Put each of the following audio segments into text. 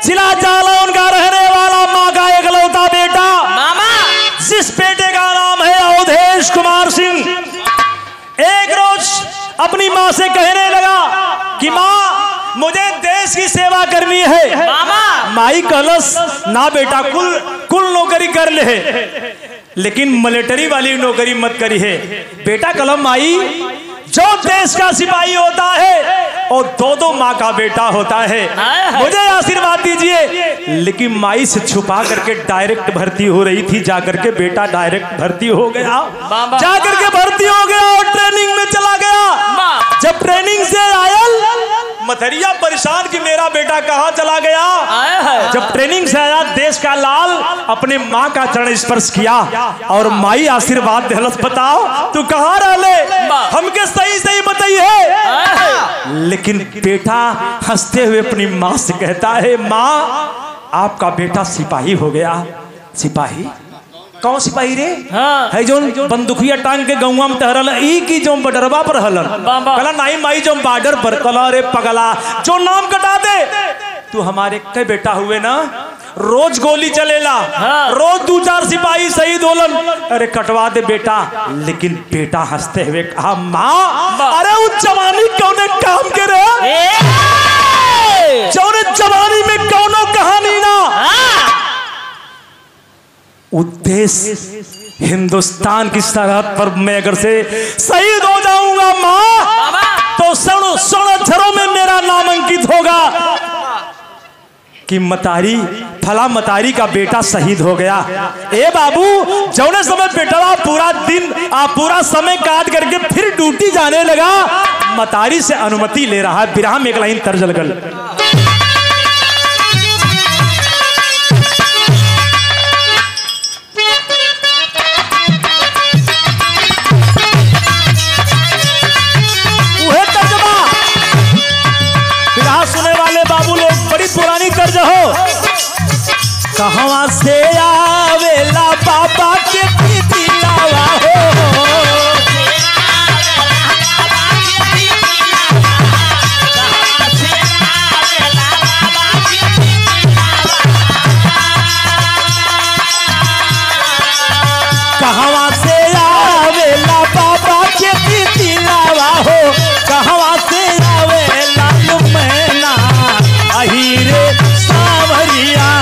जिला जालौन का रहने वाला माँ का एकलौता बेटा मामा, जिस बेटे का नाम है अवधेश कुमार सिंह, एक रोज अपनी माँ से कहने लगा कि माँ मुझे देश की सेवा करनी है। मामा, माई कलश ना बेटा, कुल नौकरी कर ले, लेकिन मिलिट्री वाली नौकरी मत करी है बेटा। कलम माई, जो देश का सिपाही होता है और दो माँ का बेटा होता है, मुझे आशीर्वाद दीजिए। लेकिन माई से छुपा करके डायरेक्ट भर्ती हो रही थी, जाकर के बेटा डायरेक्ट भर्ती हो गया, जाकर के भर्ती हो गया और ट्रेनिंग में चला गया। जब ट्रेनिंग से आया मथरिया परेशान कि मेरा बेटा कहाँ चला गया। जब ट्रेनिंग से आया, देश का लाल अपने माँ का चरण स्पर्श किया और माई आशीर्वाद दिलस, बताओ तू कहाँ रहले, हमके सही सही बताइए। लेकिन बेटा हंसते हुए अपनी माँ से कहता है, माँ आपका बेटा सिपाही हो गया। सिपाही? कौन सिपाही रे? है जो बंदुकिया टांग के गौवा में टहरल, ई की जो बॉर्डरवा पर हलन। कला नहीं माई, जो बॉर्डर पर, कला रे पगला जो नाम कटा दे, तू हमारे के बेटा हुए ना, रोज गोली चलेला, रोज 2-4 सिपाही शहीद होलन। अरे कटवा दे बेटा। लेकिन बेटा हंसते हुए कहा, माँ अरे उस जवानी कौने काम के रे, जौने जवानी में कौनो कहानी ना, उद्देश्य हिंदुस्तान की सरहद पर मैं अगर से शहीद हो जाऊंगा माँ, तो स्वर्ण अक्षरों में मेरा नाम अंकित होगा कि मतारी, फला मतारी का बेटा शहीद हो गया। ए बाबू, जौने समय बेटा पूरा दिन पूरा समय काट करके फिर ड्यूटी जाने लगा, मतारी से अनुमति ले रहा है। बिरहा में एक लाइन तर्ज लगल, सुने वाले बाबू लोग, बड़ी पुरानी तर्ज हो। कहवा से आवेला बाबा के दिलावा हो, कहवा से आवेला बाबा के दिलावा हो, कहवा से आवेला मैना अहीरे सावरिया।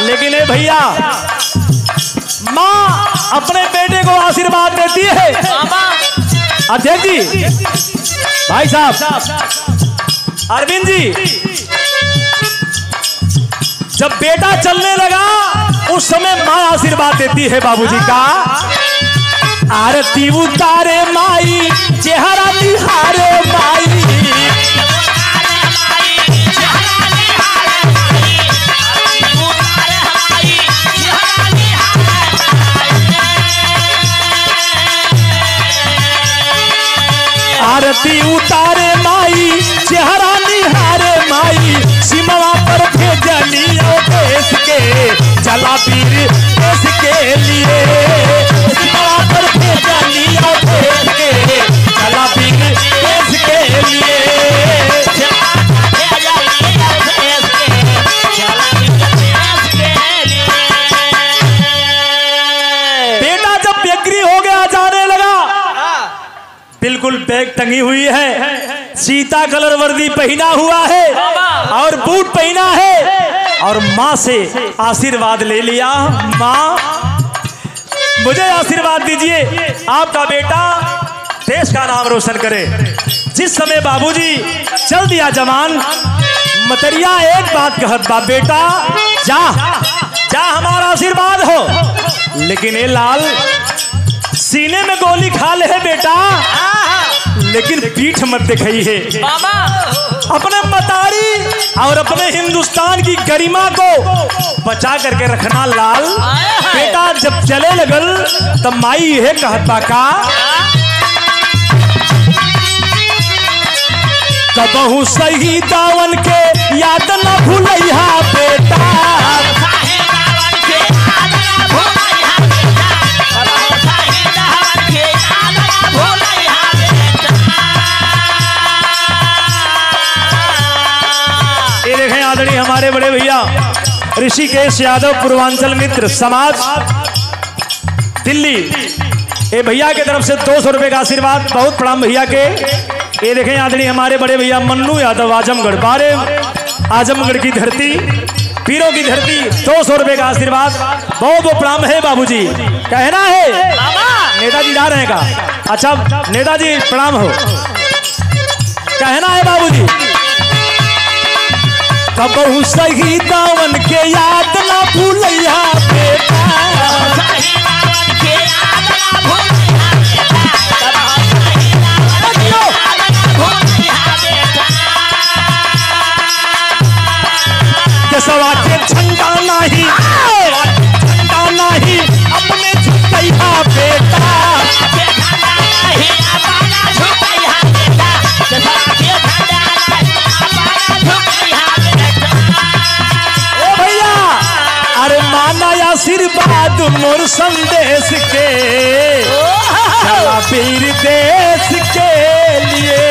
लेकिन ए भैया, माँ अपने बेटे को आशीर्वाद देती है। अध्यक्ष जी, भाई साहब, अरविंद जी, जब बेटा चलने लगा उस समय माँ आशीर्वाद देती है बाबूजी का, आरती उतारे माई, चेहरा निहारे माई, आरती उतारे माई, चेहरा निहारे माई, सीमा पर भेजली देश के, चला वीर देश के लिए, सीमा पर भेजली देश के, चला वीर देश के लिए। बेटा जब बेकरी हो गया, जाने लगा, बिल्कुल बैग टंगी हुई है, सीता कलर वर्दी पहना हुआ है और बूट पहना है, और माँ से आशीर्वाद ले लिया। माँ मुझे आशीर्वाद दीजिए, आपका बेटा देश का नाम रोशन करे। जिस समय बाबूजी चल दिया जवान, मतरिया एक बात कहत बा, बेटा जा जा हमारा आशीर्वाद हो, लेकिन ये लाल सीने में गोली खा ले है बेटा, लेकिन पीठ मत दिखाई है। अपने मतारी और अपने हिंदुस्तान की गरिमा को बचा करके रखना लाल। बेटा जब चले लगल तब माई है कहता का, कबहू शहीदावन के याद न भूलैहा आदरणीय हमारे बड़े भैया ऋषिकेश यादव पूर्वांचल मित्र समाज दिल्ली, ये भैया के तरफ से 200 रुपए का आशीर्वाद। बहुत प्रणाम भैया के। ये देखें आदरणीय हमारे बड़े भैया मन्नू यादव आजमगढ़, बारे आजमगढ़ की धरती, पीरों की धरती, 200 रुपए का आशीर्वाद। बहुत बहुत प्रणाम है बाबूजी। कहना है नेताजी जा रहे हैं का? अच्छा नेताजी प्रणाम हो। कहना है बाबूजी, कबहू सही दावन के याद ना भूलैया बेटा, सवा के झंडा नहीं, झंडा नहीं अपने झुकैया बेटा, ओ भैया अरे माना आशीर्वाद मोर संदेश के, चला पीर देश के लिए।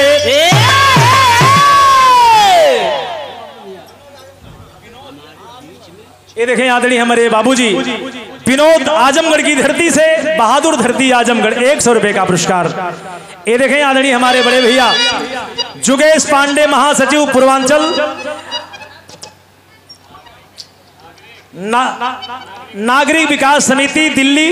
ये देखें आदरणीय हमारे बाबूजी विनोद आजमगढ़ की धरती से, बहादुर धरती आजमगढ़, 100 रुपए का पुरस्कार। ये देखें आदरणीय हमारे बड़े भैया जुगेश पांडे महासचिव पूर्वांचल नागरिक विकास समिति दिल्ली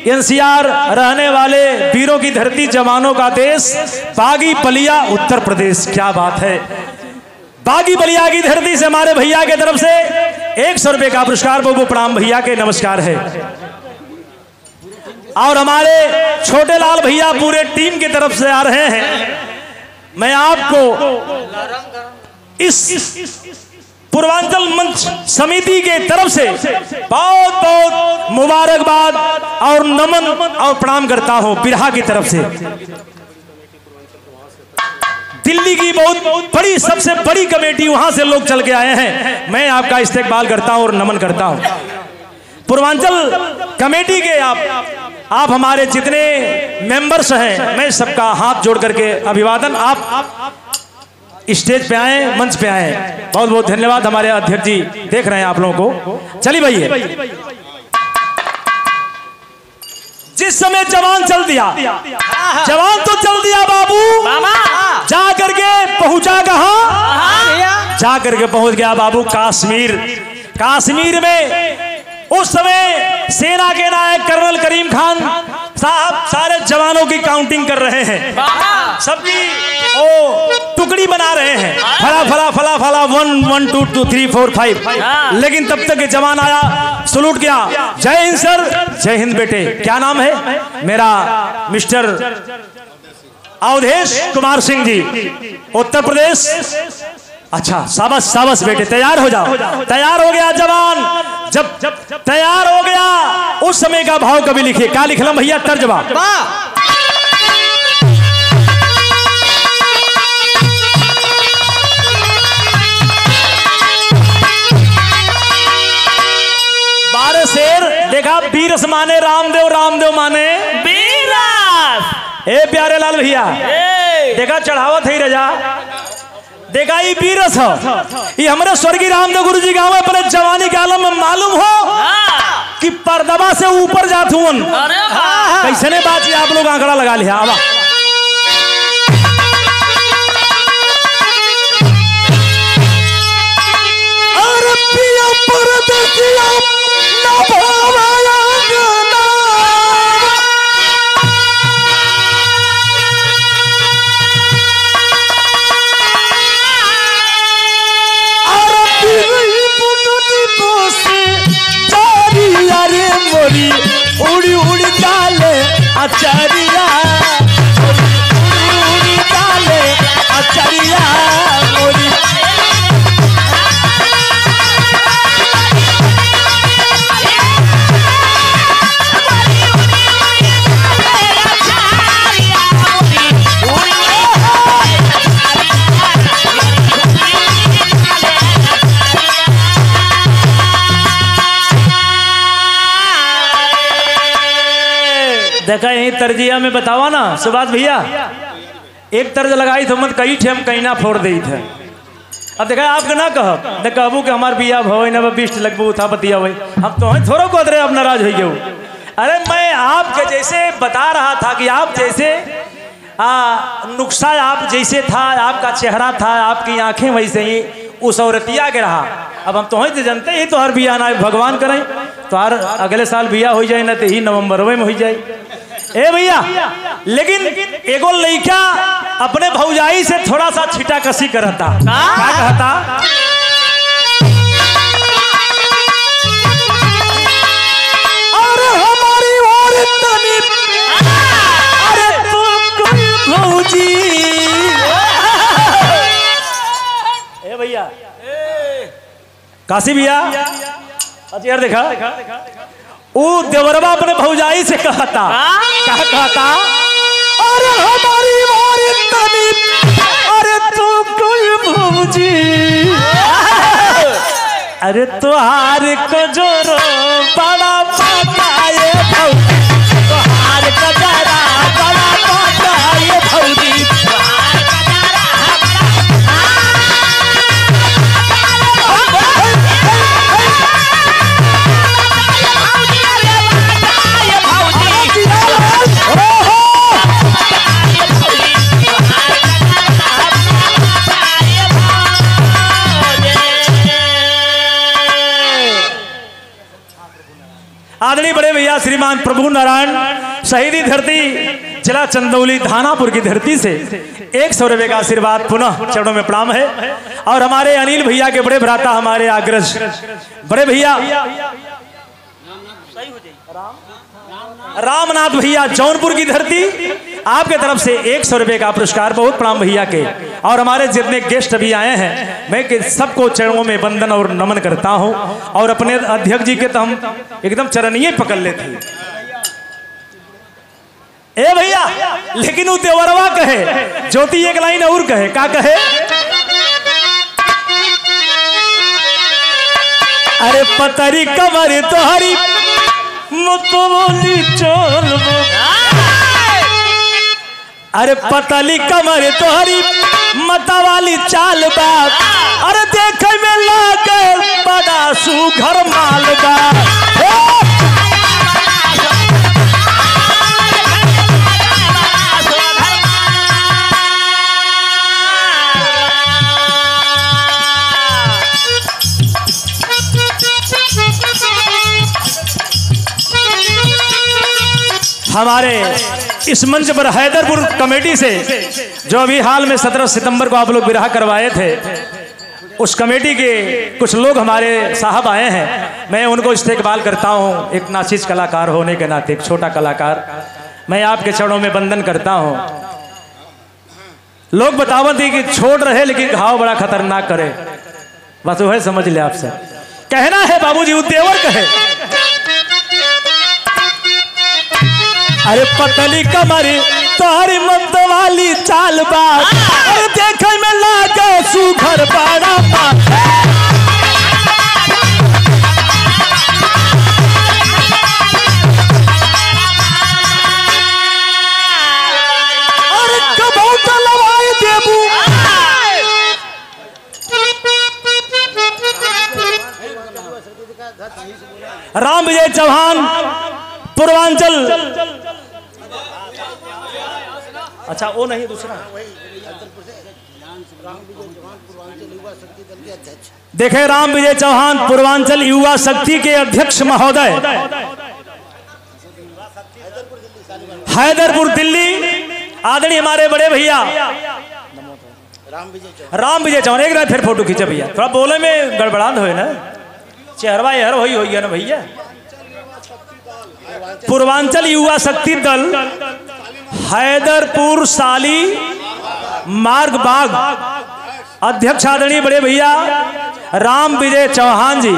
एनसीआर, रहने वाले वीरों की धरती जवानों का देश, बागी बलिया उत्तर प्रदेश। क्या बात है, बागी बलिया की धरती से हमारे भैया के तरफ से 100 रुपए का पुरस्कार। वो प्रणाम भैया के, नमस्कार है। और हमारे छोटे लाल भैया पूरे टीम की तरफ से आ रहे हैं। मैं आपको इस पूर्वांचल मंच समिति के तरफ से बहुत बहुत मुबारकबाद और नमन और प्रणाम करता हूं बिरहा की तरफ से। दिल्ली की बहुत बड़ी, सबसे बड़ी कमेटी, वहां से लोग चल के आए हैं। मैं आपका इस्तेकबाल करता हूं और नमन करता हूं। पूर्वांचल कमेटी के आप हमारे जितने मेंबर्स हैं, मैं सबका हाथ जोड़ करके अभिवादन। आप स्टेज पे आए, मंच पे आए, बहुत बहुत धन्यवाद। हमारे अध्यक्ष जी देख रहे हैं आप लोगों को। चलिए भैया, जिस समय जवान चल दिया, जवान तो चल दिया बाबू, जा करके पहुंचा कहां? जा करके पहुंच गया बाबू कश्मीर। कश्मीर में उस समय सेना के नायक कर्नल करीम खान साहब सारे जवानों की काउंटिंग कर रहे हैं, सबकी ओ टुकड़ी बना रहे हैं, फला फला फला फला 1 1 2 2 3 4 5। लेकिन तब तक जवान आया, सलूट किया, जय हिंद सर, जय हिंद बेटे। क्या नाम है मेरा? मिस्टर अवधेश कुमार सिंह जी, उत्तर प्रदेश। अच्छा शाबाश शाबाश बेटे, तैयार हो जाओ। तैयार हो गया जवान, जब तैयार हो गया उस समय का भाव कभी लिखिए। क्या लिखलम भैया? तर्जमा। बारह शेर देखा, बीरस माने रामदेव, रामदेव माने बीरस। ए प्यारे लाल भैया देखा, चढ़ावत है रजा, देखा ये बीरस हो, ये हमारे स्वर्गीय रामदेव गुरु जी गाँव अपने जवानी के आलम में मालूम हो कि पर्दबा से ऊपर जात हुन। कैसे ने बात आप लोग आंकड़ा लगा लिया। आवा अरे पिया परदेसिया ना भावया गना, मोरी उड़ी उड़ी डाले अचरिया, उड़ी उड़ी डाले अचरिया मोरी। देखा यही तर्जिया में बतावा ना सुभाष भैया, एक तर्ज लगाई तो मत कई ठे हम कहीं ना फोड़ दी थे। अब देखा आपके ना कह कहबू कि हमार बिया भवे न बिस्ट लगबू था बतिया वही हम तो थोड़ा को अब नाराज हो गए। अरे मैं आपके जैसे बता रहा था कि आप जैसे नुक्सा आप जैसे था, आपका चेहरा था, आपकी आंखें वैसे ही उस औरतिया के रहा। अब हम तो जानते ही तो हर बिया ना भगवान करें तो हर अगले साल बिया हो जाए ना तो ही नवंबर में हो जाए। ए भैया लेकिन एगो लड़का अपने भौजाई से थोड़ा सा छिटा कसी करता, क्या कहता? अरे हमारी और तनी अरे तू भौजी। ए भैया काशी भैया यार देखा वो देवरबा अपने भौजाई से कहता, क्या कहता? अरे हमारी मारी तनी अरे तू कोई भौजी अरे तुहार को जोरो बड़ा पाता ये भौजी, तुहार को जरा बड़ा पाता ये भौजी। आदरणीय बड़े भैया श्रीमान प्रभु नारायण शहीदी धरती जिला चंदौली धानापुर की धरती से 100 रुपये का आशीर्वाद पुनः चरणों में प्रणाम है। और हमारे अनिल भैया के बड़े भ्राता हमारे आग्रज बड़े भैया रामनाथ भैया जौनपुर की धरती आपके तरफ से 100 रुपये का पुरस्कार, बहुत प्रणाम भैया के। और हमारे जितने गेस्ट अभी आए हैं मैं सबको चरणों में वंदन और नमन करता हूं। और अपने अध्यक्ष जी के तो हम एकदम चरणीय पकड़ लेते हैं। ए भैया लेकिन वो देवरवा कहे ज्योति एक लाइन और कहे, क्या कहे? अरे पतरी कमर तोहरी मतवाली चोल, अरे पतली कमर तोहरी मतवाली चाल बा, अरे देखे में लागे बड़ा सुघर माल बा। हमारे इस मंच पर हैदरपुर कमेटी से जो अभी हाल में 17 सितंबर को आप लोग विवाह करवाए थे, उस कमेटी के कुछ लोग हमारे साहब आए हैं। मैं उनको इस्तेकबाल करता हूं, एक नाचिज कलाकार होने के नाते, एक छोटा कलाकार। मैं आपके चरणों में वंदन करता हूं। लोग बतावत थी कि छोड़ रहे लेकिन घाव बड़ा खतरनाक करे, बस वह समझ ले आपसे कहना है बाबूजी देवर कहे। अरे पतली कमरी तोहरी मतवाली चाल बा, अरे देखे में लागे सुघर बड़ा बा। अरे कबूतर लवाई देबू, राम विजय चौहान पूर्वांचल। अच्छा वो नहीं दूसरा देखे राम विजय चौहान पूर्वांचल युवा शक्ति के अध्यक्ष महोदय हैदरपुर दिल्ली। आदरणीय हमारे बड़े भैया राम विजय चौहान। एक रात फिर फोटो खींचे भैया, थोड़ा बोले में गड़बड़ान हो ना, चेहरवा यहर वही हो गया ना भैया। पूर्वांचल युवा शक्ति दल हैदरपुर साली मार्ग बाग अध्यक्ष आदरणीय बड़े भैया राम विजय चौहान जी।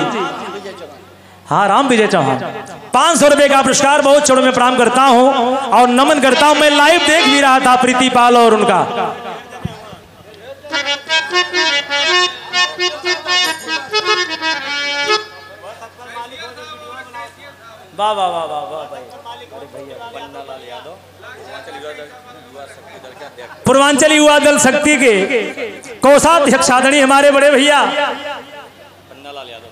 हाँ राम विजय चौहान 500 रुपये का पुरस्कार, बहुत चढ़ो में प्रणाम करता हूं और नमन करता हूं। मैं लाइव देख भी रहा था प्रीति पाल और उनका। वाह वाह वाह वाह वाह भाई। पूर्वांचल युवा दल शक्ति के कोषाध्यक्ष आदरणीय हमारे बड़े भैया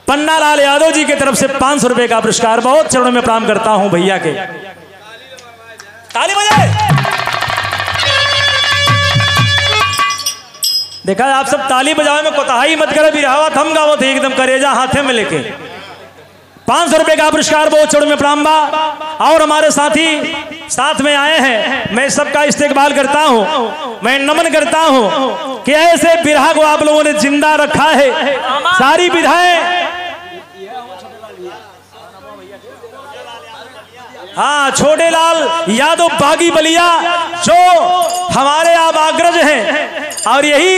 पन्नालाल यादव जी की तरफ से 500 रुपए का पुरस्कार। बहुत चरणों में प्रणाम करता हूं भैया के। ताली बजाए। देखा आप सब ताली बजावे में कोताही मत करे, बिरहावा थम गावत है एकदम करेजा हाथे में लेके। 500 रुपए का पुरस्कार बहुत चढ़ में प्रणाम बा। और हमारे साथी साथ में आए हैं, मैं सबका इस्तेकबाल करता हूं, मैं नमन करता हूं कि ऐसे बिरहा को आप लोगों ने जिंदा रखा है। सारी बिरहाएं हाँ, छोटे लाल यादव बागी बलिया जो हमारे आप अग्रज हैं और यही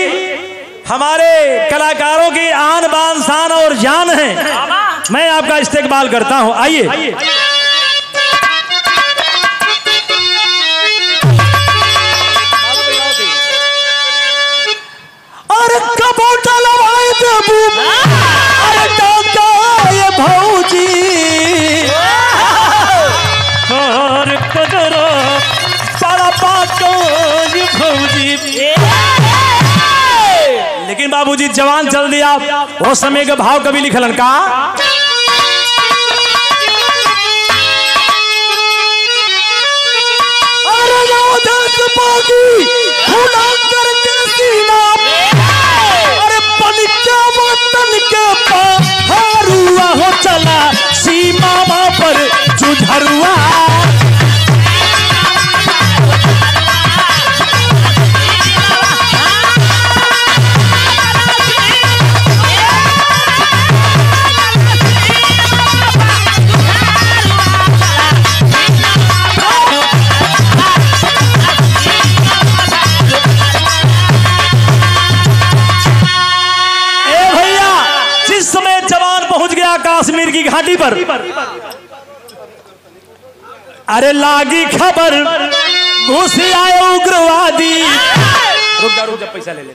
हमारे कलाकारों की आन बान शान और जान है। मैं आपका इस्तेकबाल करता हूं। आइए। अरे कबूतर लगाए देबू, अरे टाका ये भौजी, और कदरो सारा पाको ये भौजी। लेकिन बाबूजी जवान चल दिया, वो समय के भाव कभी लिखलन का। अरे अरे बन के वतन के पहाड़ुआ हो चला सीमा पर जुझरुआ। कश्मीर की घाटी पर अरे लागी खबर घुस आए उग्रवादी। रुक जा पैसा ले ले।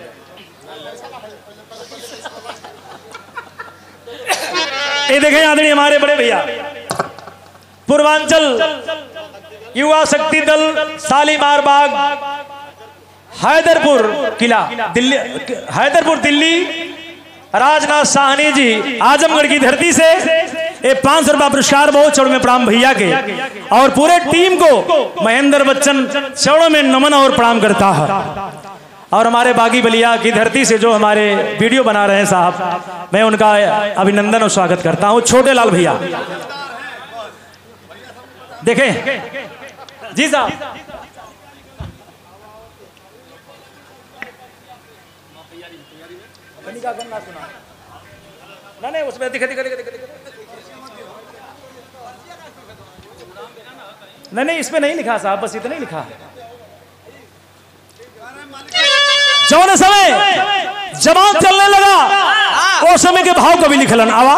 ये देखें आदरणीय हमारे बड़े भैया पूर्वांचल युवा शक्ति दल शालीमार बाग हैदरपुर किला दिल्ली, हैदरपुर दिल्ली, राजनाथ साहनी जी आजमगढ़ की धरती से ये 500 रुपया पुरस्कार बहुत चौड़ में प्रणाम भैया के और पूरे टीम को महेंद्र बच्चन चौड़ों में नमन और प्रणाम करता है। और हमारे बागी बलिया की धरती से जो हमारे वीडियो बना रहे हैं साहब, मैं उनका अभिनंदन और स्वागत करता हूँ। छोटे लाल भैया देखें जी साहब, नहीं उसमें दिखा नहीं इसमें नहीं लिखा साहब, बस इतना ही लिखा। जौन समय जवान चलने लगा वो समय के भाव कभी लिखलन आवा।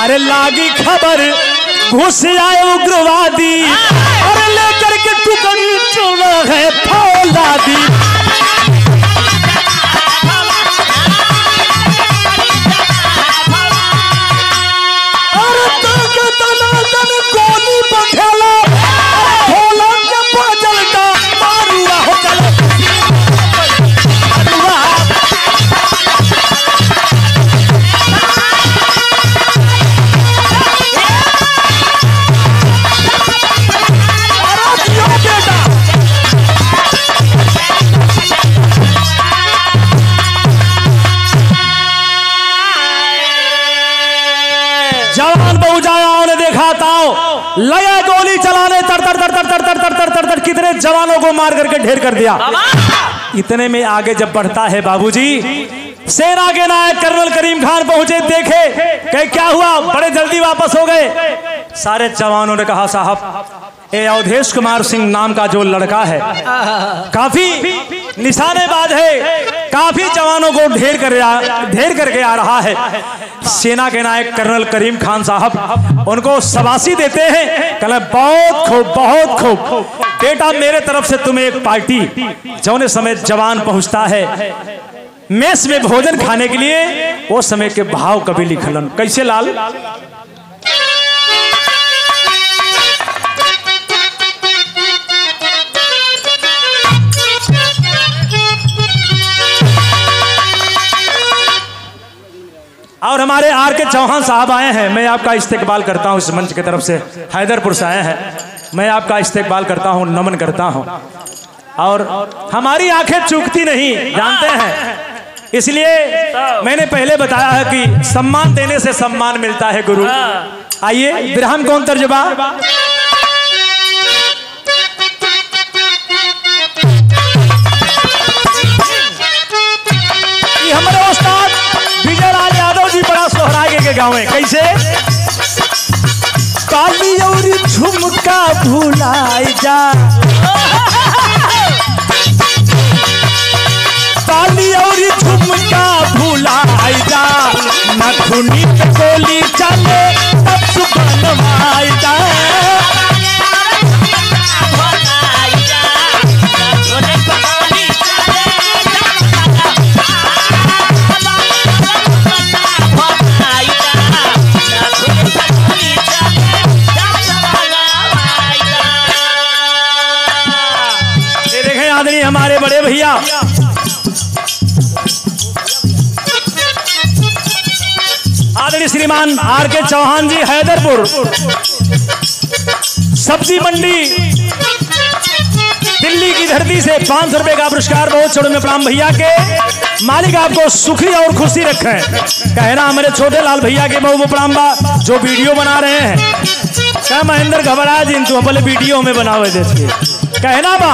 अरे लागी खबर घुस आए उग्रवादी और लेकर के टुकड़ी चुना है फौलादी। और तन गोली पखेला फौला के बजलता मारुआ हो चला। जवान पहुंचाया उन्हें देखा ताओ लगा गोली चलाने तर तर तर तर तर तर तर तर तर तर कितने जवानों को मार करके ढेर कर दिया। इतने में आगे जब बढ़ता है बाबूजी, सेना के नायक कर्नल करीम खान पहुंचे, देखे कि क्या हुआ, बड़े जल्दी वापस हो गए। सारे जवानों ने कहा साहब ये अवधेश कुमार सिंह नाम का जो लड़का है काफी निशानेबाज है, काफी जवानों को ढेर करके आ रहा है। सेना के नायक कर्नल करीम खान साहब उनको शाबाशी देते हैं, कहले बहुत खूब बहुत खूब बेटा, मेरे तरफ से तुम्हें एक पार्टी। जौने समय जवान पहुंचता है मेस में भोजन खाने के लिए, वो समय के भाव कभी लिखलन कैसे लाल। के चौहान साहब आए हैं, मैं आपका इस्तेकबाल करता हूं इस मंच की तरफ से। हैदरपुर से आए हैं, मैं आपका इस्तेकबाल करता हूं, नमन करता हूं। और हमारी आंखें चूकती नहीं, जानते हैं, इसलिए मैंने पहले बताया है कि सम्मान देने से सम्मान मिलता है गुरु। आइए बिरहन कौन तर्जुबा। हमारे उस्ताद विजय लाल यादव जी बड़ा सोहरागे के गाँव है। कैसे काली और झुमका भुलाई जा, काली और झुमका भुलाई जा, नथुनी पे गोली चले तब सुबह जा। हमारे बड़े भैया आदरणीय श्रीमान आर के चौहान जी, हैदरपुर सब्जी मंडी दिल्ली की धरती से 500 रुपए का पुरस्कार। बहुत छोटे में प्रणाम भैया के। मालिक आपको सुखी और खुशी रखे। कहना हमारे छोटे लाल भैया के बहुत प्रणाम बा, जो वीडियो बना रहे हैं। क्या महेंद्र घबरा जी तुम पहले वीडियो में बनावे देख के कहना बा।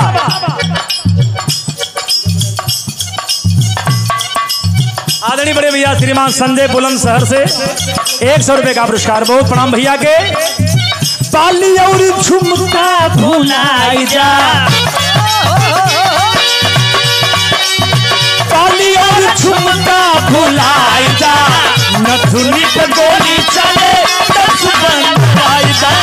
आदरणीय बड़े भैया श्रीमान संजय बुलंदशहर से 100 रुपए का पुरस्कार। बहुत प्रणाम भैया के। पाली और झुमका भुलाई जा, पाली और झुमका भुलाई जा, नथुनी पे गोली चले तब सुबह जा।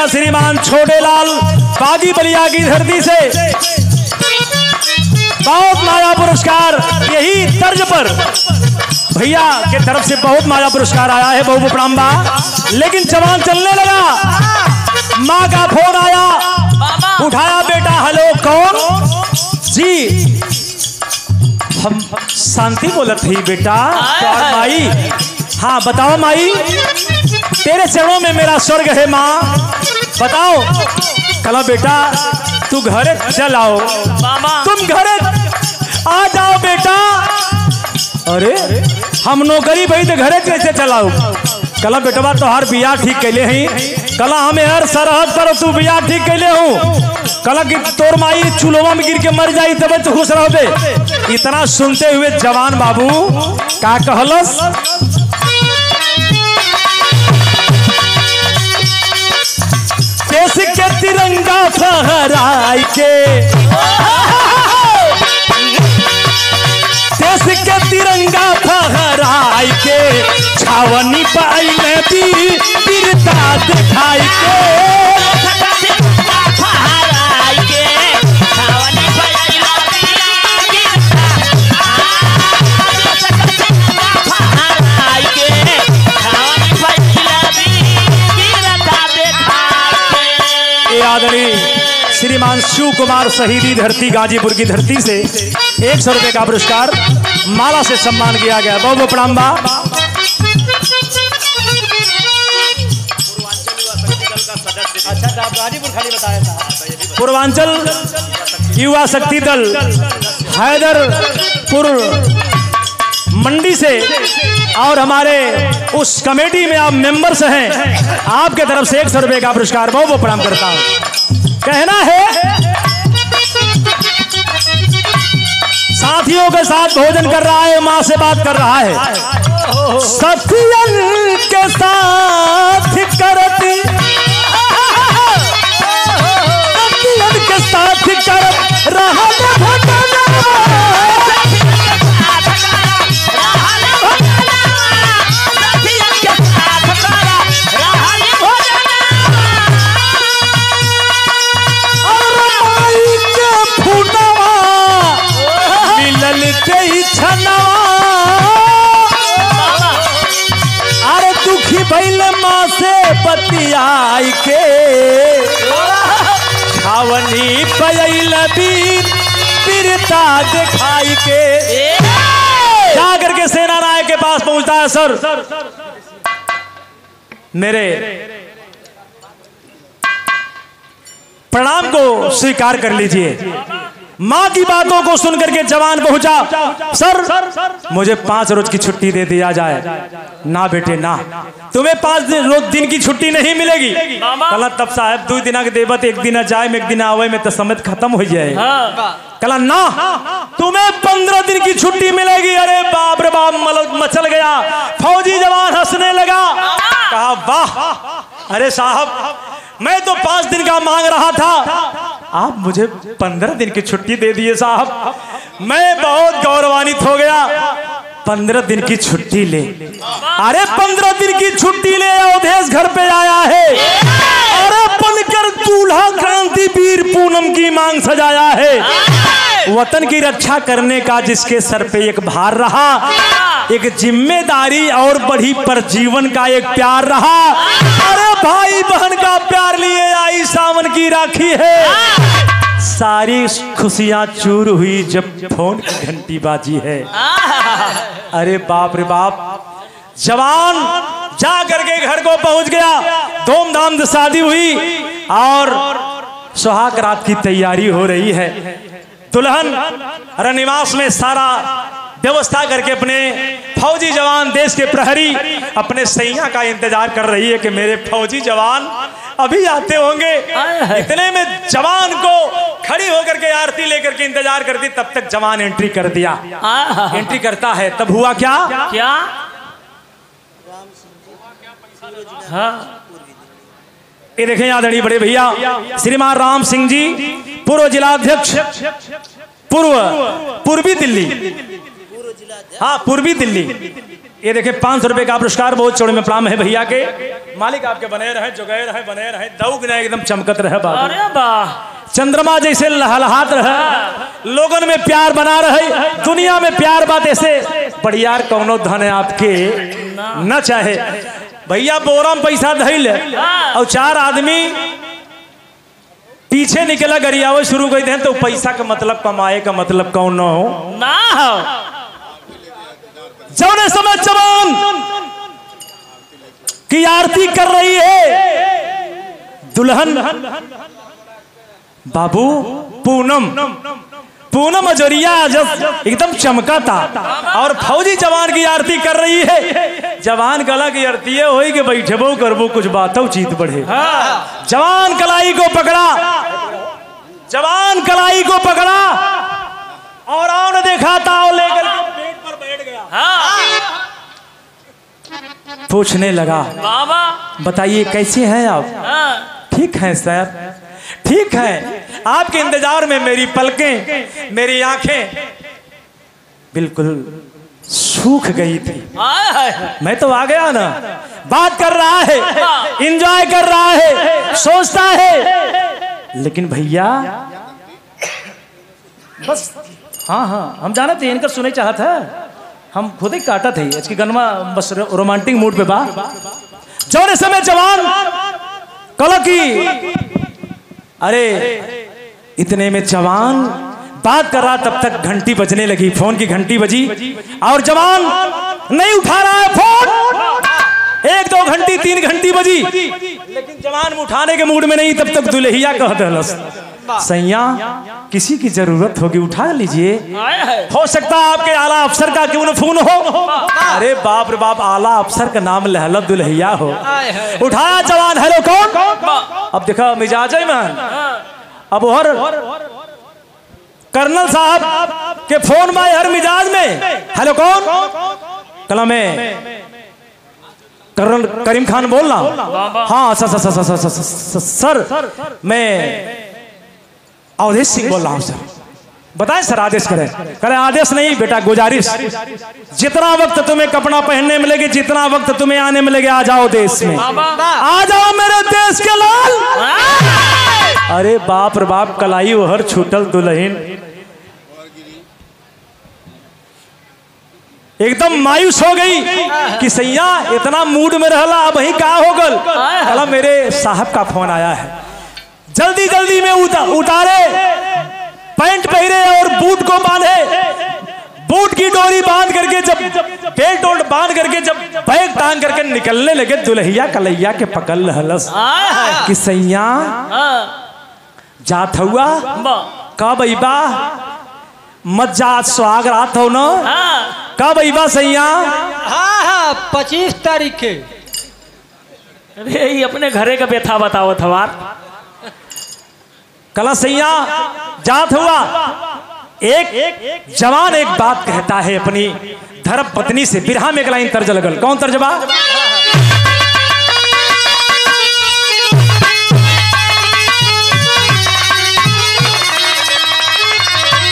श्रीमान छोटे लाल बागी बलिया की धरती से बहुत माया पुरस्कार। यही तर्ज पर भैया के तरफ से बहुत माया पुरस्कार आया है। बहुत प्रणाम बा। लेकिन जवान चलने लगा, माँ का फोन आया, उठाया बेटा। हेलो कौन जी? हम शांति बोलत थी बेटा। माई? हाँ बताओ माई। तेरे चरणों में मेरा स्वर्ग है माँ, बताओ। कला बेटा तू घरे चल आओ, तुम घरे आ जाओ बेटा। अरे हम नौकरी भाई तो घरे कैसे चलाओ? कला बेटवा तो हर बिया ठीक कैले ही। कला हमें हर सरहद पर तू बिया ठीक कैले हूँ। कला की तोर माई चूल्हा में गिर के मर जाई तब तो खुश रहोगे। इतना सुनते हुए जवान बाबू का कहलस, देश के तिरंगा फहराई के, देश के तिरंगा फहराई के, छावनी पाई में भी वीरता दिखाई के। आदरणीय श्रीमान शिव कुमार शहीदी धरती गाजीपुर की धरती से 100 रुपए का पुरस्कार माला से सम्मान किया गया। बहुत बहुत प्रणाम बा। पूर्वांचल युवा शक्ति दल हैदरपुर मंडी से और हमारे उस कमेटी में आप मेंबर्स हैं, आपके तरफ से 100 रुपए का पुरस्कार बहुत बहुत प्रणाम करता हूं। कहना है साथियों के साथ भोजन कर रहा है, माँ से बात कर रहा है। सफियन के साथ करती, सफियन के साथ कर रहा आई के छावनी पयल वीरता दिखाई के जाकर के सेना नायक के पास पहुंचता है। सर मेरे प्रणाम को स्वीकार कर लीजिए। माँ की बातों को सुनकर के जवान पहुंचा। सर मुझे 5 रोज की छुट्टी दे दिया जाए। ना बेटे ना, तुम्हें 5 दिन की छुट्टी नहीं मिलेगी। कला तब साहब 2 दिन के देवत, 1 दिन जाए में 1 दिन आवे में तो समय खत्म हो जाए। कला ना, तुम्हें 15 दिन की छुट्टी मिलेगी। अरे बाप रे बाप, मचल गया। फौजी जवान हंसने लगा, कहा वाह, अरे साहब मैं तो 5 दिन का मांग रहा था, आप मुझे 15 दिन की छुट्टी दे दिए साहब। मैं बहुत गौरवान्वित हो गया। 15 दिन की छुट्टी ले, अरे 15 दिन की छुट्टी ले, अवधेश घर पे आया है। अरे बनकर दूल्हा क्रांतिवीर पूनम की मांग सजाया है। वतन की रक्षा करने का जिसके सर पे एक भार रहा, एक जिम्मेदारी और बढ़ी पर जीवन का एक प्यार रहा। अरे भाई बहन का प्यार लिए आई सावन की राखी है। सारी खुशियां चूर हुई जब फोन की घंटी बाजी है। अरे बाप रे बाप, जवान जा करके घर को पहुंच गया। धूमधाम से शादी हुई और सुहाग रात की तैयारी हो रही है। दुल्हन रनिवास में सारा व्यवस्था करके अपने फौजी जवान, देश के प्रहरी अपने सैया का इंतजार कर रही है कि मेरे फौजी जवान अभी आते होंगे। इतने में जवान को खड़ी होकर के आरती लेकर के इंतजार करती, तब तक जवान एंट्री कर दिया। एंट्री करता है, तब हुआ क्या क्या? हाँ, ये देखें आदरणीय बड़े भैया श्रीमान राम सिंह जी, पूर्व जिलाध्यक्ष, पूर्वी दिल्ली, हाँ पूर्वी दिल्ली। ये देखे 500 रुपए का पुरस्कार, बहुत चौड़े में प्रणाम है भैया के। मालिक आपके बने रहे, जुगे रहे, बने रहे, दौग न एकदम चमकत रहे, चंद्रमा जैसे लहलहात रहे, लोगन में प्यार बना रहे। दुनिया में प्यार बात ऐसे बढ़िया कौनो धन है आपके न चाहे। भैया बोरा में पैसा धैल और 4 आदमी पीछे निकला गरियावे शुरू कर दे, तो पैसा का मतलब कमाए का मतलब कौन हो ना हो। जौने समय जवान की आरती कर रही है दुल्हन बाबू पूनम अजरिया एकदम चमका था, और फौजी जवान की आरती कर रही है। जवान कला की आरती हो कि बैठबो करबो कुछ बातों चीत बढ़े। जवान कलाई को पकड़ा, जवान कलाई को पकड़ा और आओ देखा था और लेकर पेट पर बैठ गया। पूछने लगा, बताइए कैसे हैं आप? ठीक हैं सर, ठीक है। आपके इंतजार में मेरी पलकें, मेरी आंखें बिल्कुल सूख गई थी। मैं तो आ गया ना। बात कर रहा है, एंजॉय कर रहा है, सोचता है, लेकिन भैया बस हाँ हम जाना थे, इनका सुने चाहता है, हम खुद ही काटा थे इसकी गनमा, बस रोमांटिक मूड पे बा। जौने समय जवान कल की, अरे इतने में जवान बात कर रहा, तब तक घंटी बजने लगी, फोन की घंटी बजी और जवान नहीं उठा रहा है फोन। 1-2 घंटी 3 घंटी बजी, लेकिन जवान उठाने के मूड में नहीं। तब तक दुल्हिया कह दलस, सैया किसी की जरूरत होगी उठा लीजिए, हो सकता है आपके आला अफसर का क्यों न फोन हो। अरे बाप रे बाप, आला अफसर का नाम लहलब दुल्हिया हो। उठाया जवान, हेलो कौन? अब देखा मिजाज है मैन, अब हर कर्नल साहब के फोन में हर मिजाज में, हेलो कौन? कला में कर्नल करीम खान बोलना। हाँ सर मैं अवधेश सिंह बोल रहा हूँ सर। बताएं सर, आदेश करें। करें आदेश नहीं बेटा, गुजारिश। जितना वक्त तुम्हें कपड़ा पहनने मिलेगी, जितना वक्त तुम्हें आने मिलेगी, आ जाओ देश में, आ जाओ मेरे देश के लाल। अरे बाप रे बाप, कलाई ओहर छूटल दुल्हन। एकदम मायूस हो गई कि सैया इतना मूड में रहला, अब वही का हो गल। कला मेरे साहब का फोन आया है, जल्दी जल्दी में उतारे, पैंट पहरे और बूट को बांधे, बूट की डोरी बांध करके जब बेल्ट और बांध करके जब बैग टांग करके निकलने लगे, दुल्हिया कलैया के पकड़ हलस कि सैया जात हुआ कब अइबा, मत जात सुहाग रात हो न, कब अइबा सैया। हाँ 25 तारीख के। अरे ये अपने घरे का व्यथा बताओ थवार। कला सैया जात हुआ। एक जवान एक बात कहता है अपनी धर्म पत्नी से, बिरहा में एक लाइन तर्ज लगल। कौन तर्जबा?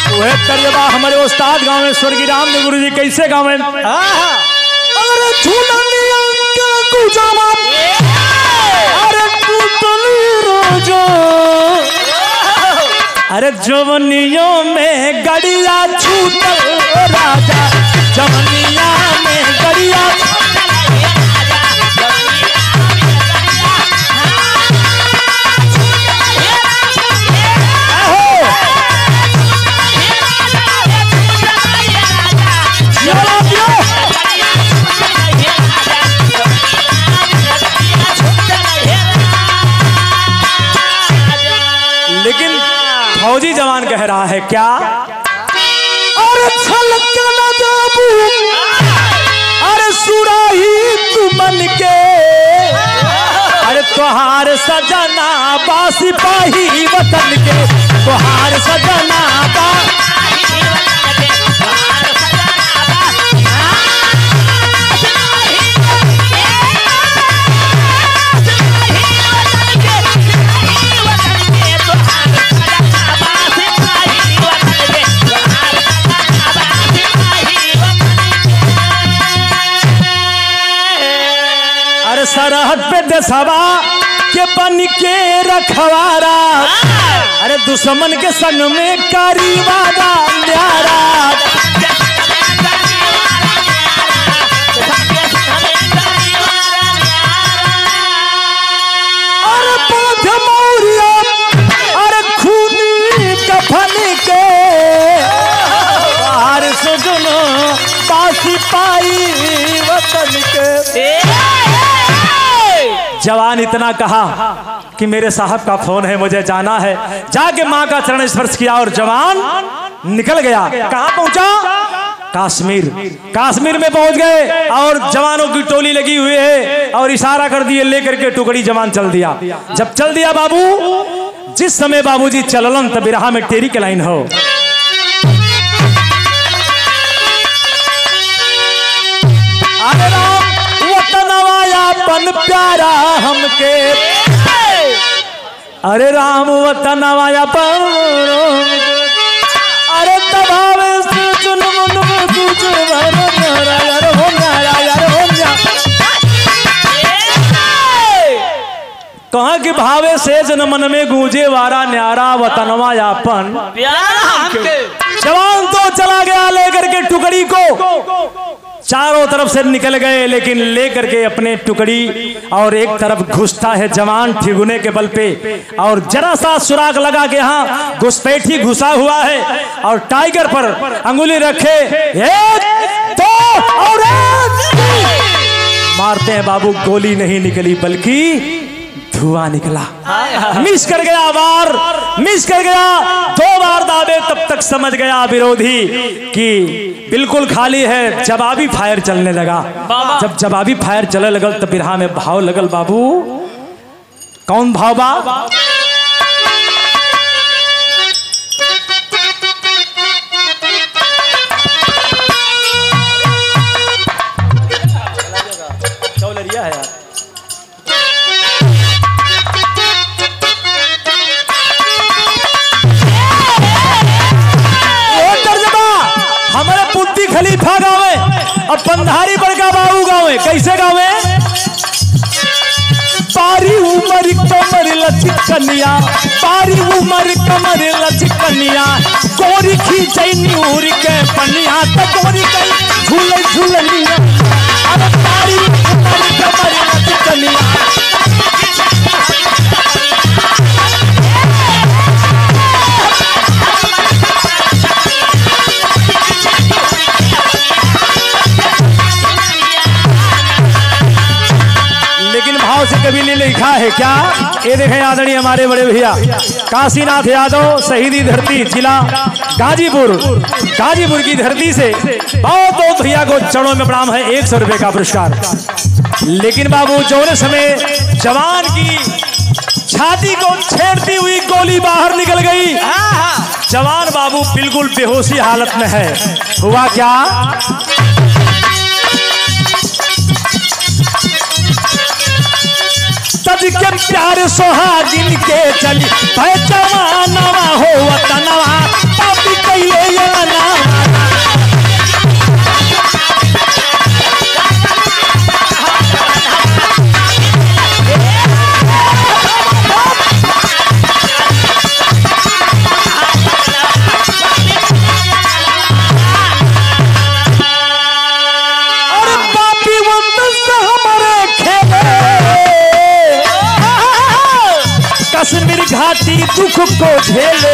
वह तर्जबा हमारे उस्ताद गाँव में स्वर्गीय राम गुरु जी कैसे गाँव में, अरे झूलनिया के गुजामा, अरे टूटली रोजो, अरे जवनियों में गड़िया छूटल राजा, जवनिया में गड़िया फौजी जवान कह रहा है क्या, अरे छलक न जाबू, अरे सुराही तुमन के, अरे तोहार सजना बा सिपाही वतन के, तोहार सजना बा सरहद पे देशवा के बन के रखवारा, अरे दुश्मन के संग में कारी वादा न्यारा, अरे पौध मौरिया, अरे खूनी कफन के, बाहर सुगनो बासी पाई वतन के। जवान इतना कहा कि मेरे साहब का फोन है, मुझे जाना है। जाके मां का चरण स्पर्श किया और जवान निकल गया। कहां पहुंचा? कश्मीर। कश्मीर में पहुंच गए और जवानों की टोली लगी हुई है और इशारा कर दिए, लेकर के टुकड़ी जवान चल दिया। जब चल दिया बाबू, जिस समय बाबूजी चललन तब बिरहा में टेरी के लाइन हो, अरे राम वतन प्यारा हमके, अरे राम वतन आया पर, अरे तबावे से जुल्म तुझ कहा कि भावे से जन मन में गूंजे वारा न्यारा वतनवा यापन जवान तो चला गया लेकर के टुकड़ी को, चारों तरफ से निकल गए, लेकिन लेकर के अपने टुकड़ी और एक तरफ घुसता है जवान ठिगुने के बल पे, और जरा सा सुराग लगा के यहाँ घुसपैठी घुसा हुआ है और टाइगर पर अंगुली रखे, एक दो और मारते हैं बाबू। गोली नहीं निकली बल्कि धुआं निकला। मिस कर गया वार, मिस कर गया। 2 बार दाबे तब तक समझ गया विरोधी कि बिल्कुल खाली है। जवाबी फायर चलने लगा। जब जवाबी फायर चलने लगल तब बिरहा में भाव लगल बाबू। कौन भाव बा? है यार। हमारे पुत्ती खलीफा गावे और पंधारी बड़का बाबू गावे। कैसे गावे? पारी उमर कमर लचकनिया, पारी उमर कमर लचकनिया, गोरी खींचई न्यूर के पनिया, तो गोरी झूले झूलनिया अरे तारी तारी कमर लचकनिया लेकिन भाव से कभी नहीं लिखा है क्या? ये देखें आदरणीय हमारे बड़े भैया काशीनाथ यादव शहीदी धरती जिला गाजीपुर की धरती से बहुत बहुत भैया को चरणों में प्रणाम है। 100 रुपए का पुरस्कार। लेकिन बाबू जौने समय जवान की छाती को छेड़ती हुई गोली बाहर निकल गई, जवान बाबू बिल्कुल बेहोशी हालत में है। हुआ क्या? तज के प्यार सोहागिन के चली जवानवा हो वतनवा पापी कहिए ये ना। अरे पापी वतन से हमारे खेले कश्मीर घाटी दुख को झेले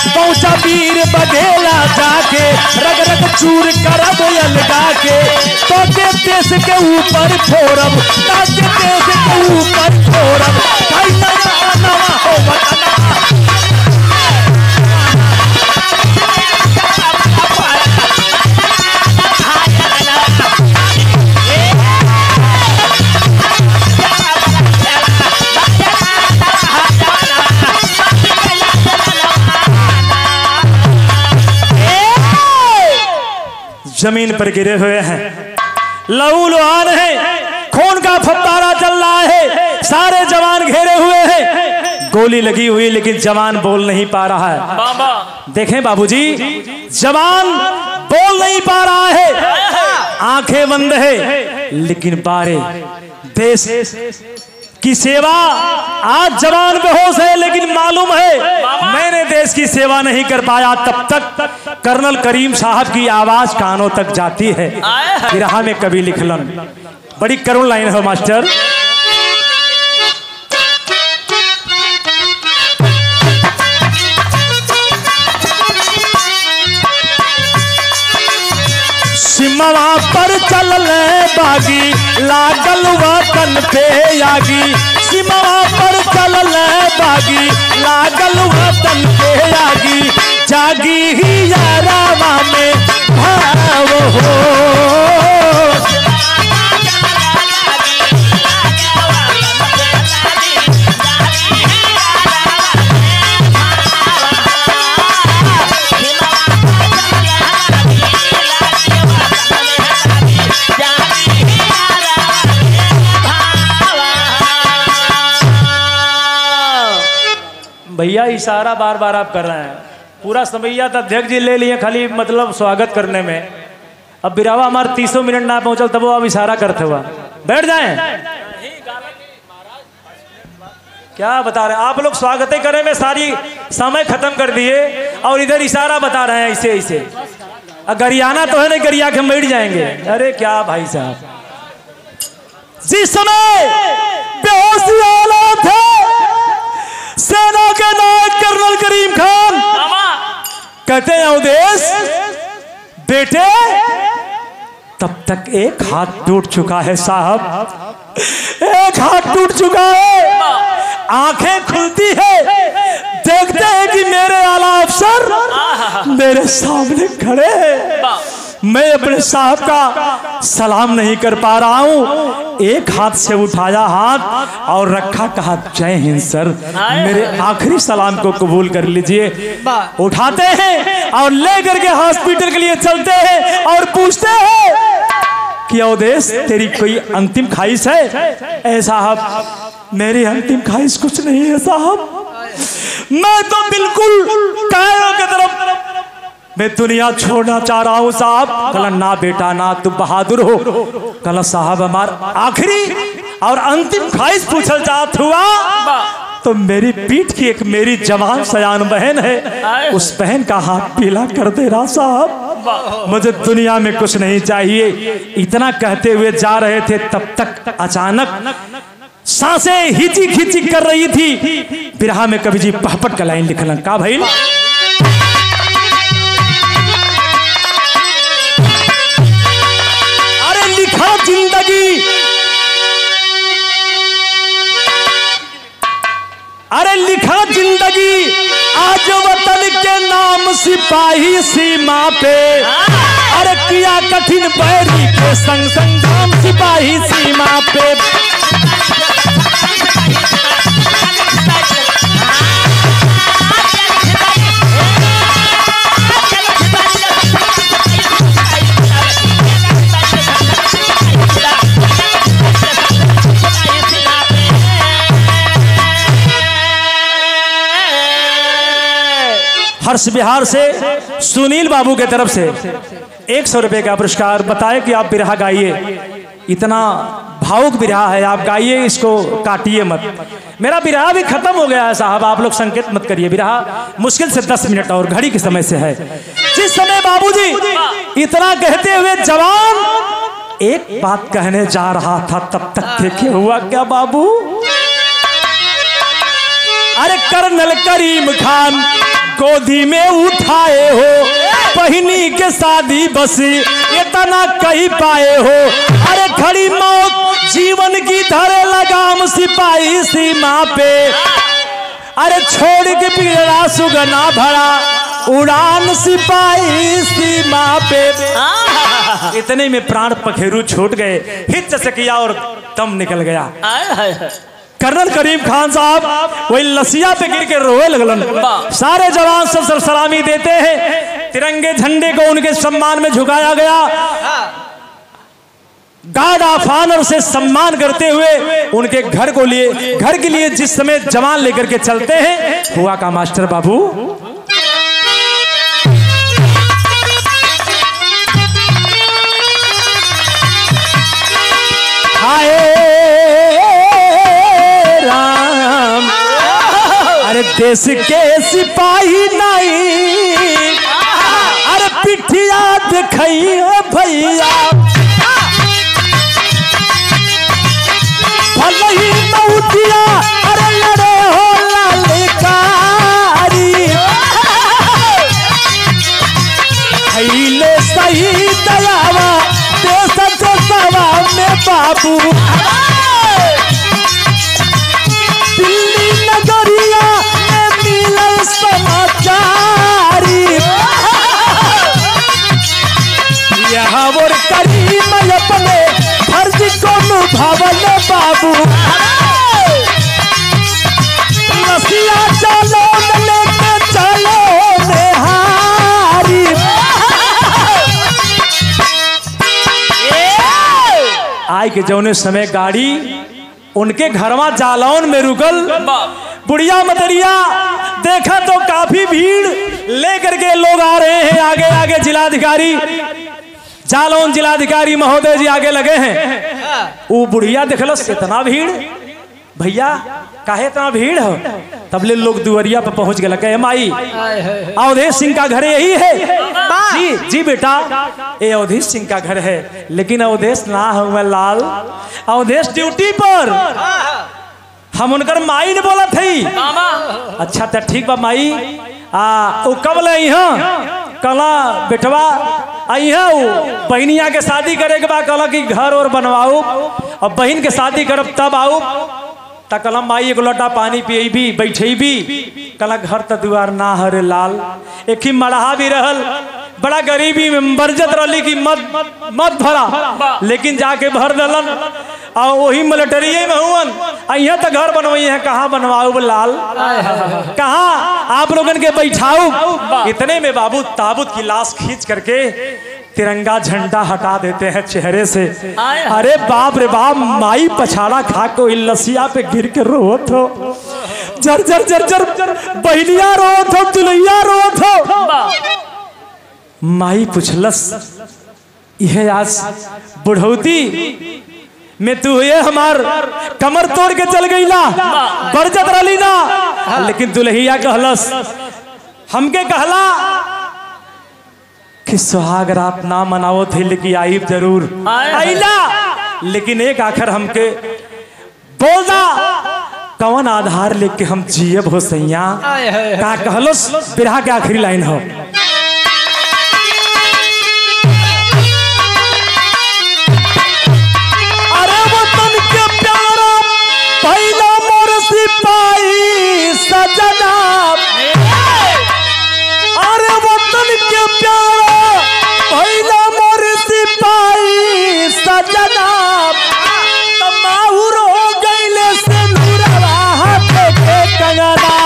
पहुंचा वीर बघेला जाके रग रग चूर करब अलगा के तो के देश के ऊपर फोरब ताके देश के ऊपर फोरब भाई नवा नवा हो वतन। जमीन पर गिरे हुए हैं, लहू लुहान है, खून का फव्वारा चल रहा है, सारे जवान घेरे हुए हैं, गोली लगी हुई लेकिन जवान बोल नहीं पा रहा है। देखें बाबूजी, जवान बोल नहीं पा रहा है, आंखें बंद है, लेकिन बारे देश की सेवा। आज जवान बेहोश है लेकिन मालूम है मैंने देश की सेवा नहीं कर पाया। तब तक कर्नल करीम साहब की आवाज कानों तक जाती है। बिरहा में कभी लिखलन, बड़ी करुण लाइन है मास्टर। सिमवा पर चल बागी लागल वतन पे आगी, सिमवा पर चल बागी लागल वतन पे आगी, जागी ही यारावा में भाव हो। भैया इशारा बार बार आप कर रहे हैं, पूरा समैया तो अध्यक्ष जी ले लिए खाली मतलब स्वागत करने में। अब बिरावा हमारे 30 मिनट ना पहुंचल तब वो अब इशारा करते हुआ बैठ जाएं। क्या बता रहे हैं आप लोग? स्वागत करे में सारी समय खत्म कर दिए और इधर इशारा बता रहे हैं ऐसे ऐसे। गरियाना तो है नहीं, गरिया के बैठ जाएंगे। अरे क्या भाई साहब, जिस समय बेहोशी हालत है सेना के नायक कर्नल करीम खान कहते हैं अवधेश बेटे, तब तक एक हाथ टूट चुका है साहब, एक हाथ टूट चुका है। आंखें खुलती है, देखते हैं कि मेरे आला अफसर मेरे सामने खड़े हैं, मैं अपने साहब का सलाम नहीं कर पा रहा हूँ। एक हाथ से उठाया हाथ और रखा, कहा जय हिंद सर, मेरे आखिरी सलाम को कबूल कर लीजिए। उठाते हैं और लेकर के हॉस्पिटल के लिए चलते हैं और पूछते हैं कि अवधेश तेरी कोई अंतिम ख्वाहिश है? ऐ साहब मेरी अंतिम ख्वाहिश कुछ नहीं है साहब, मैं तो बिल्कुल कायरों की तरफ मैं दुनिया छोड़ना चाह रहा हूँ साहब। कला ना बेटा ना, तुम बहादुर हो। कला साहब हमार आखिरी और अंतिम ख्वाहिश पूछल चाहत हुआ तो मेरी पीठ की एक मेरी जवान सयान बहन है, उस बहन का हाथ पीला कर दे रहा साहब। मुझे दुनिया में कुछ नहीं चाहिए। इतना कहते हुए जा रहे थे, तब तक अचानक सांसें हिची खिची कर रही थी। बिरहा में कवि जी पहपट का लाइन लिखलन का भाई, अरे लिखा जिंदगी, अरे लिखा जिंदगी आज वतन के नाम सिपाही सीमा पे, अरे किया कठिन बैरी के संग संग्राम सिपाही सीमा पे। हर्ष बिहार से सुनील बाबू के तरफ से 100 रुपए का पुरस्कार। बताए कि आप बिरहा गाइए, इतना भावुक बिरहा है, आप गाइए, इसको काटिए मत। मेरा बिरहा भी खत्म हो गया है साहब, आप लोग संकेत मत करिए। बिरहा मुश्किल से 10 मिनट और घड़ी के समय से है। जिस समय बाबूजी इतना कहते हुए जवान एक बात कहने जा रहा था, तब तक देखे हुआ क्या बाबू, अरे कर्नल करीम खान गोदी में उठाए हो, बहिनी के शादी बस इतना कही पाए हो, अरे खड़ी मौत जीवन की धरे लगाम सिपाही सीमा पे, अरे छोड़ के पिघला सुगना भरा उड़ान सिपाही सीमा पे। इतने में प्राण पखेरु छूट गए, हित से किया और दम निकल गया। कर्नल करीम खान साहब वही लसिया पे गिर के रोए लगलन। सारे जवान सब सलामी देते हैं, तिरंगे झंडे को उनके सम्मान में झुकाया गया। गार्ड ऑफ ऑनर से सम्मान करते हुए उनके घर के लिए जिस समय जवान लेकर के चलते हैं, हुआ का मास्टर बाबू, हाय राम, अरे देश के सिपाही नहीं, अरे पिठिया दिखाइए भैया, भले ही मऊतिया अरे लड़े हो ललकारी, खैले सही दयावा देश के सवा में बाबू, दिल्ली नगरिया में मिलल समाचारी, यहाँ वो करीम अपने फर्ज को निभावल बाबू, रसिया चलो लेके चलो निहारी, आय के जौने समय गाड़ी उनके घरवा जालौन में रुकल, बुढ़िया मतरिया देखा तो काफी भीड़ लेकर के लोग आ रहे हैं। आगे आगे जिलाधिकारी जालौन जिलाधिकारी महोदय जी आगे लगे हैं। वो बुढ़िया देखलस इतना भीड़, भैया काहे इतना भीड़ हो, तब ले लोग दुवरिया पर पहुंच गए। कहे माई अवधेश सिंह का घर यही है। जी जी बेटा, ये अवधेश सिंह का घर है, लेकिन अवधेश ना हुआ लाल, अवधेश ड्यूटी पर, हम उनकर माई ने बोला थी। अच्छा तो ठीक बा माई, वो कब ले कला बेटवा आई है, वो बहनिया के शादी करे के बाद कला की घर और बनवाओ, और बहन के शादी करब तब आओ। कलम माई एक लोटा पानी पिए भी बैठे भी, कला घर त दुआर ना हरे लाल, एक ही मड़हा भी रहल, बड़ा गरीबी में बरजत रही कि मत भरा, लेकिन जाके भर दलन, और वही मिलिट्री में हुवन, यहाँ तक घर बनवाई है, कहाँ बनवाओ लाल, कहाँ आप लोगन के बैठाओ। इतने में बाबू ताबूत की लाश खींच करके तिरंगा झंडा हटा देते हैं चेहरे से। अरे बाप रे बाप, माई पछाड़ा खा को लसिया पे गिर के रोत हो, जर जर जर जर बहनिया रोत हो, दुल्हिया रोत हो। माई पूछलस, यह आज बुढ़ौती में तू ये हमार कमर तोड़ के चल गई ना, बरजत रली ना, लेकिन दुल्हिया कहलस, हमके कहला कि सुहाग रात ना मनाओ थे लेकिन आई जरूर आइला, लेकिन एक आखिर हमके बोलदा कौन आधार लेके हम जियब हो सैया का कहलो बिरहा के आखिरी लाइन हो। अरे वतन के प्यारा पहला मोर सिपाही सजना, अरे वतन के प्यारा पहला मोर सिपाही सजना, तमाहुर हो गईले से नूरवा हाथ के कंगना।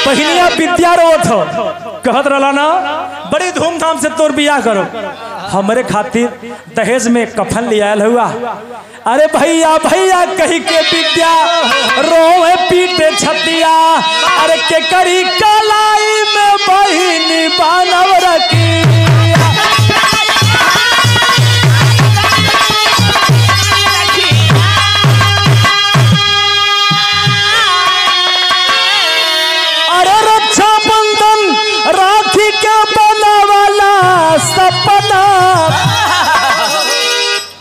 बहनिया विद्या रोथ कहत रहा ना बड़ी धूमधाम से तोर बियाह करो, हमारे खातिर दहेज में कफन ले आयल हुआ। अरे भैया भैया कही के विद्या रोए पीटे छतिया, अरे के करी कलाई में बहिनी बानव रखी। राखी के बनावाला सपना,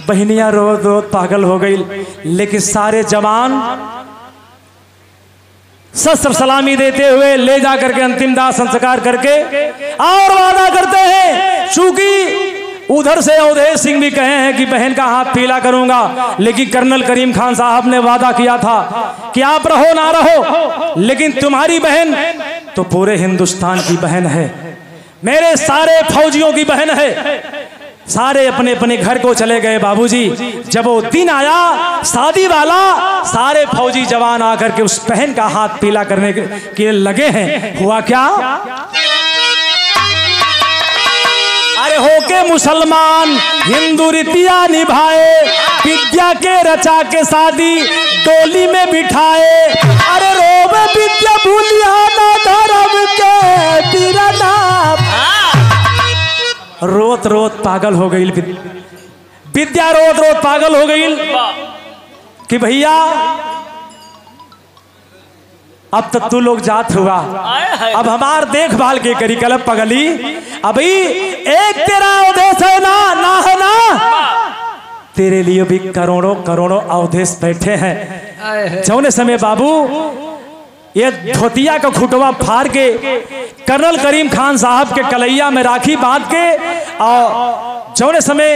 बहनिया रोज रोज पागल हो गई, लेकिन सारे जवान शस्त्र सलामी देते हुए ले जा करके अंतिम दाह संस्कार करके और वादा करते हैं, चूंकि उधर से अवधेश सिंह भी कहे हैं कि बहन का हाथ पीला करूंगा, लेकिन कर्नल करीम खान साहब ने वादा किया था कि आप रहो ना रहो, लेकिन तुम्हारी बहन तो पूरे हिंदुस्तान की बहन है, मेरे सारे फौजियों की बहन है। सारे अपने अपने घर को चले गए बाबूजी। जब वो दिन आया शादी वाला, सारे फौजी जवान आकर के उस बहन का हाथ पीला करने के लगे हैं। हुआ क्या? अरे होके मुसलमान हिंदू रीतियां निभाए, विद्या के रचा के शादी डोली में बिठाए। अरे रोवे विद्या भूलिया ना धर्म के पीरना, रोत रोत पागल हो गई विद्या, रोत रोत पागल हो गई कि भैया अब तक तू लोग जात हुआ, अब हमार देखभाल के करी कल पगली। अभी एक तेरा अवधेश है ना, ना है ना, तेरे लिए भी करोड़ों करोड़ों अवधेश बैठे हैं। जौने समय बाबू ये धोतिया का खुटवा फाड़ के कर्नल करीम खान साहब के कलैया में राखी बांध के और जौने समय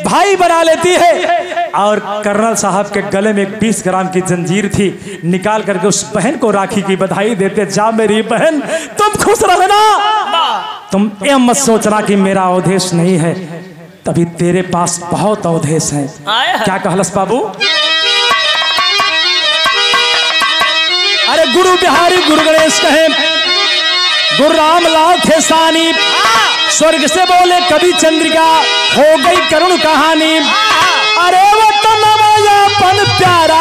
भाई बना लेती है, और कर्नल साहब के गले में 20 ग्राम की जंजीर थी, निकाल करके उस बहन को राखी की बधाई देते, जा मेरी बहन तुम खुश रहना, तुम ये मत सोचना कि मेरा अवधेश नहीं है, तभी तेरे पास बहुत अवधेश है। क्या कहलस बाबू? अरे गुरु बिहारी गुरु गणेश कहे, गुरु राम लाल खेसानी, स्वर्ग से बोले कभी चंद्रिका, हो गई करुण कहानी। अरे वतन अपन प्यारा